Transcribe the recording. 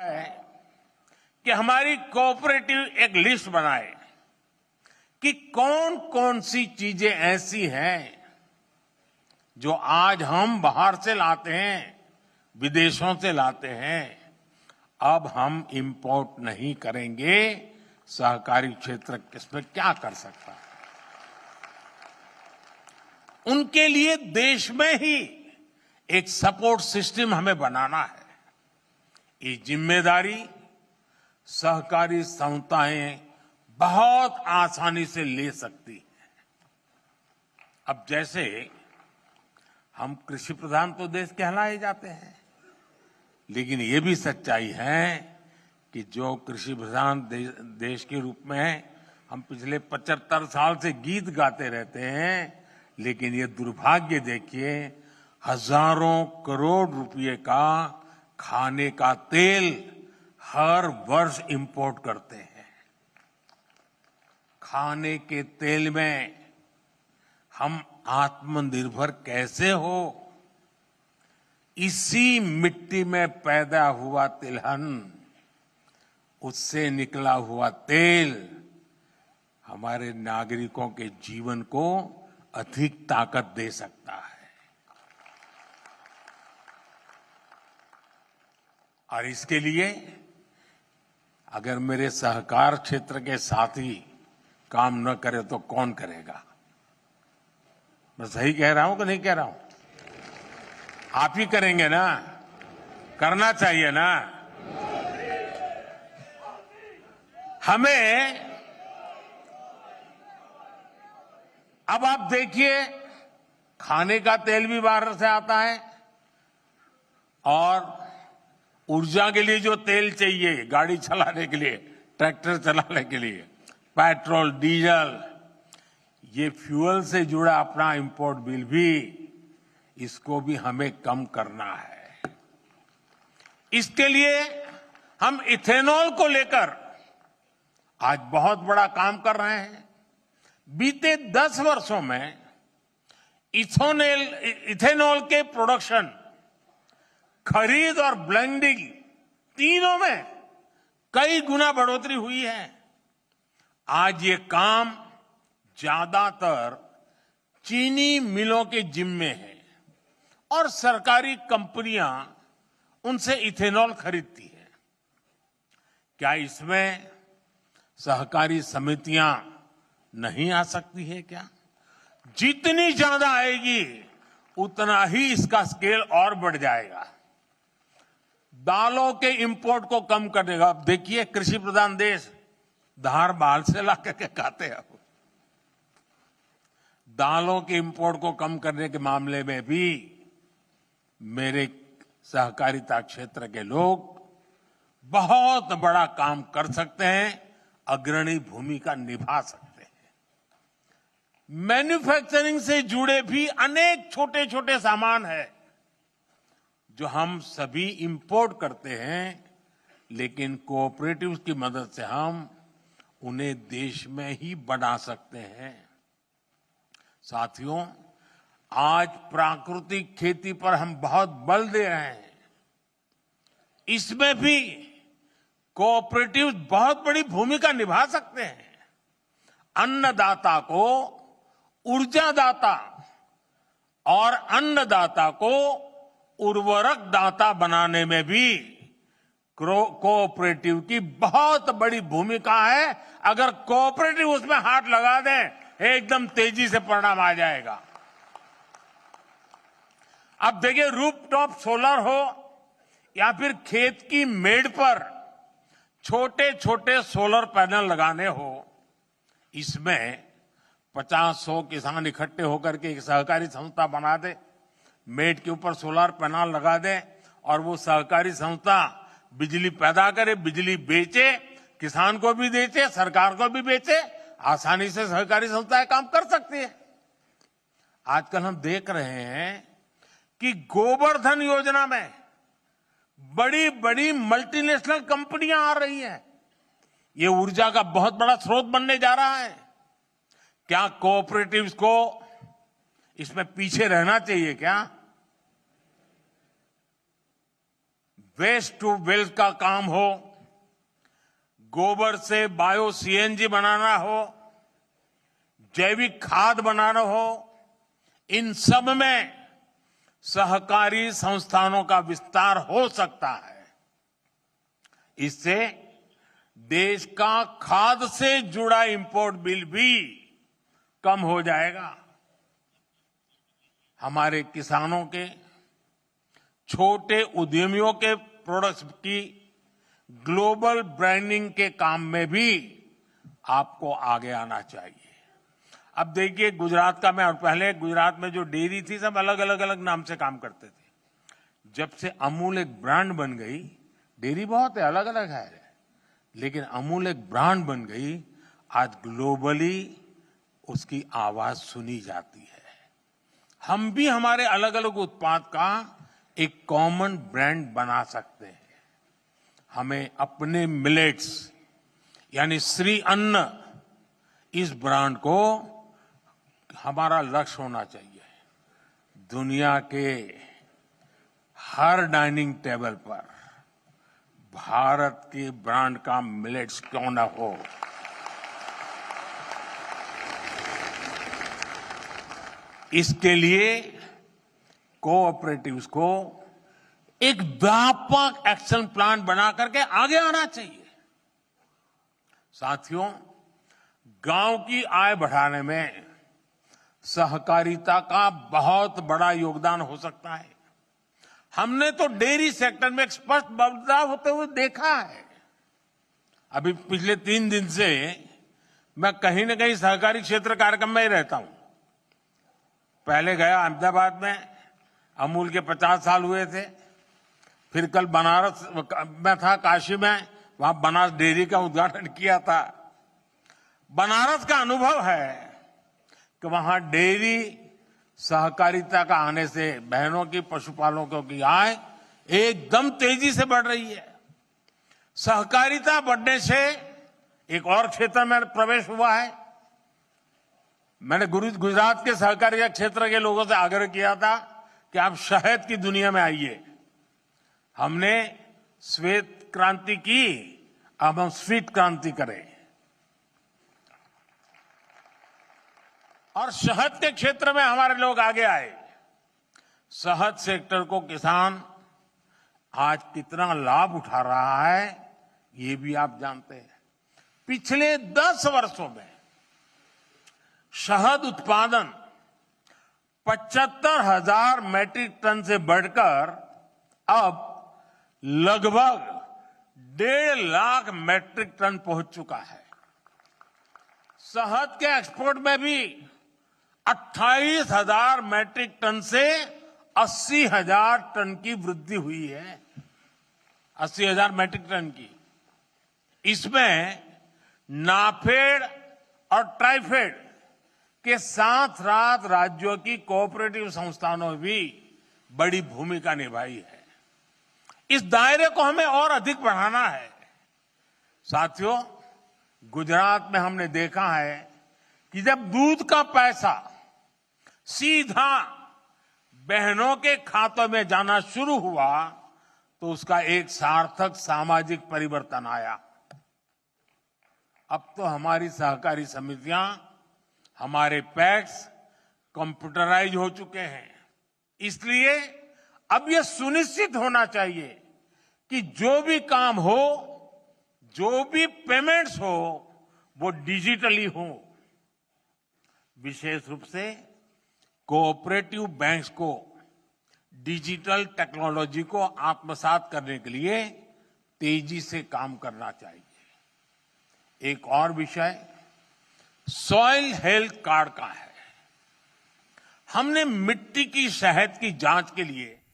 है कि हमारी कोऑपरेटिव एक लिस्ट बनाए कि कौन कौन सी चीजें ऐसी हैं जो आज हम बाहर से लाते हैं, विदेशों से लाते हैं, अब हम इंपोर्ट नहीं करेंगे। सहकारी क्षेत्र इसमें क्या कर सकता है? उनके लिए देश में ही एक सपोर्ट सिस्टम हमें बनाना है। ये जिम्मेदारी सहकारी संस्थाएं बहुत आसानी से ले सकती हैं। अब जैसे हम कृषि प्रधान तो देश कहलाए जाते हैं, लेकिन ये भी सच्चाई है कि जो कृषि प्रधान देश के रूप में हम पिछले 75 साल से गीत गाते रहते हैं, लेकिन ये दुर्भाग्य देखिए, हजारों करोड़ रुपए का खाने का तेल हर वर्ष इंपोर्ट करते हैं। खाने के तेल में हम आत्मनिर्भर कैसे हो? इसी मिट्टी में पैदा हुआ तिलहन, उससे निकला हुआ तेल हमारे नागरिकों के जीवन को अधिक ताकत दे सकता है। और इसके लिए अगर मेरे सहकार क्षेत्र के साथी काम न करे तो कौन करेगा? मैं सही कह रहा हूं कि नहीं कह रहा हूं? आप ही करेंगे ना? करना चाहिए ना? हमें अब आप देखिए, खाने का तेल भी बाहर से आता है और ऊर्जा के लिए जो तेल चाहिए गाड़ी चलाने के लिए, ट्रैक्टर चलाने के लिए, पेट्रोल, डीजल, ये फ्यूल से जुड़ा अपना इंपोर्ट बिल भी, इसको भी हमें कम करना है। इसके लिए हम इथेनॉल को लेकर आज बहुत बड़ा काम कर रहे हैं। बीते 10 वर्षों में इथेनॉल के प्रोडक्शन, खरीद और ब्लेंडिंग तीनों में कई गुना बढ़ोतरी हुई है। आज ये काम ज्यादातर चीनी मिलों के जिम्मे है और सरकारी कंपनियां उनसे इथेनॉल खरीदती है। क्या इसमें सहकारी समितियां नहीं आ सकती है क्या? जितनी ज्यादा आएगी उतना ही इसका स्केल और बढ़ जाएगा। दालों के इंपोर्ट को कम करने का, अब देखिए कृषि प्रधान देश धार बाल से ला करके खाते हैं। दालों के इंपोर्ट को कम करने के मामले में भी मेरे सहकारिता क्षेत्र के लोग बहुत बड़ा काम कर सकते हैं, अग्रणी भूमिका निभा सकते हैं। मैन्युफैक्चरिंग से जुड़े भी अनेक छोटे छोटे सामान हैं जो हम सभी इंपोर्ट करते हैं, लेकिन कोऑपरेटिव्स की मदद से हम उन्हें देश में ही बना सकते हैं। साथियों, आज प्राकृतिक खेती पर हम बहुत बल दे रहे हैं। इसमें भी कोऑपरेटिव्स बहुत बड़ी भूमिका निभा सकते हैं। अन्नदाता को ऊर्जादाता और अन्नदाता को उर्वरक दाता बनाने में भी कोऑपरेटिव की बहुत बड़ी भूमिका है। अगर कोऑपरेटिव उसमें हाथ लगा दे, एकदम तेजी से परिणाम आ जाएगा। अब देखिए, रूफटॉप सोलर हो या फिर खेत की मेड़ पर छोटे छोटे सोलर पैनल लगाने हो, इसमें 50-100 किसान इकट्ठे होकर के एक सहकारी संस्था बना दे, मेड़ के ऊपर सोलर पैनल लगा दे और वो सहकारी संस्था बिजली पैदा करे, बिजली बेचे, किसान को भी बेचे, सरकार को भी बेचे। आसानी से सहकारी संस्थाएं काम कर सकती है। आजकल हम देख रहे हैं कि गोवर्धन योजना में बड़ी बड़ी मल्टीनेशनल कंपनियां आ रही हैं। ये ऊर्जा का बहुत बड़ा स्रोत बनने जा रहा है। क्या कोऑपरेटिव्स को इसमें पीछे रहना चाहिए क्या? वेस्ट टू वेल्थ का काम हो, गोबर से बायो सीएनजी बनाना हो, जैविक खाद बनाना हो, इन सब में सहकारी संस्थानों का विस्तार हो सकता है। इससे देश का खाद से जुड़ा इंपोर्ट बिल भी कम हो जाएगा। हमारे किसानों के, छोटे उद्यमियों के प्रोडक्ट्स की ग्लोबल ब्रांडिंग के काम में भी आपको आगे आना चाहिए। अब देखिए, गुजरात का मैं, और पहले गुजरात में जो डेयरी थी सब अलग अलग नाम से काम करते थे। जब से अमूल एक ब्रांड बन गई, डेयरी बहुत है, अलग अलग है, लेकिन अमूल एक ब्रांड बन गई, आज ग्लोबली उसकी आवाज सुनी जाती है। हम भी हमारे अलग अलग उत्पाद का एक कॉमन ब्रांड बना सकते हैं। हमें अपने मिलेट्स यानी श्री अन्न, इस ब्रांड को हमारा लक्ष्य होना चाहिए। दुनिया के हर डाइनिंग टेबल पर भारत के ब्रांड का मिलेट्स क्यों ना हो। इसके लिए कोऑपरेटिव्स को एक व्यापक एक्शन प्लान बना करके आगे आना चाहिए। साथियों, गांव की आय बढ़ाने में सहकारिता का बहुत बड़ा योगदान हो सकता है। हमने तो डेयरी सेक्टर में एक स्पष्ट बदलाव होते हुए देखा है। अभी पिछले 3 दिन से मैं कहीं न कहीं सहकारी क्षेत्र कार्यक्रम में ही रहता हूं। पहले गया अहमदाबाद में, अमूल के 50 साल हुए थे। फिर कल बनारस में था, काशी में, वहां बनारस डेयरी का उद्घाटन किया था। बनारस का अनुभव है कि वहां डेयरी सहकारिता का आने से बहनों की, पशुपालकों की आय एकदम तेजी से बढ़ रही है। सहकारिता बढ़ने से एक और क्षेत्र में प्रवेश हुआ है। मैंने गुजरात के सहकारिता क्षेत्र के लोगों से आग्रह किया था कि आप शहद की दुनिया में आइए। हमने श्वेत क्रांति की, अब हम स्वीट क्रांति करें। और शहद के क्षेत्र में हमारे लोग आगे आए। शहद सेक्टर को किसान आज कितना लाभ उठा रहा है, ये भी आप जानते हैं। पिछले 10 वर्षों में शहद उत्पादन 75,000 मैट्रिक टन से बढ़कर अब लगभग 1.5 लाख मैट्रिक टन पहुंच चुका है। शहद के एक्सपोर्ट में भी 28,000 मैट्रिक टन से 80,000 टन की वृद्धि हुई है। 80,000 मैट्रिक टन की। इसमें नाफेड और ट्राइफेड के साथ साथ राज्यों की कोऑपरेटिव संस्थानों ने भी बड़ी भूमिका निभाई है। इस दायरे को हमें और अधिक बढ़ाना है। साथियों, गुजरात में हमने देखा है कि जब दूध का पैसा सीधा बहनों के खातों में जाना शुरू हुआ तो उसका एक सार्थक सामाजिक परिवर्तन आया। अब तो हमारी सहकारी समितियां, हमारे पैक्स कंप्यूटराइज हो चुके हैं। इसलिए अब यह सुनिश्चित होना चाहिए कि जो भी काम हो, जो भी पेमेंट्स हो, वो डिजिटली हो। विशेष रूप से कोऑपरेटिव बैंक्स को डिजिटल टेक्नोलॉजी को आत्मसात करने के लिए तेजी से काम करना चाहिए। एक और विषय सॉइल हेल्थ कार्ड का है। हमने मिट्टी की सेहत की जांच के लिए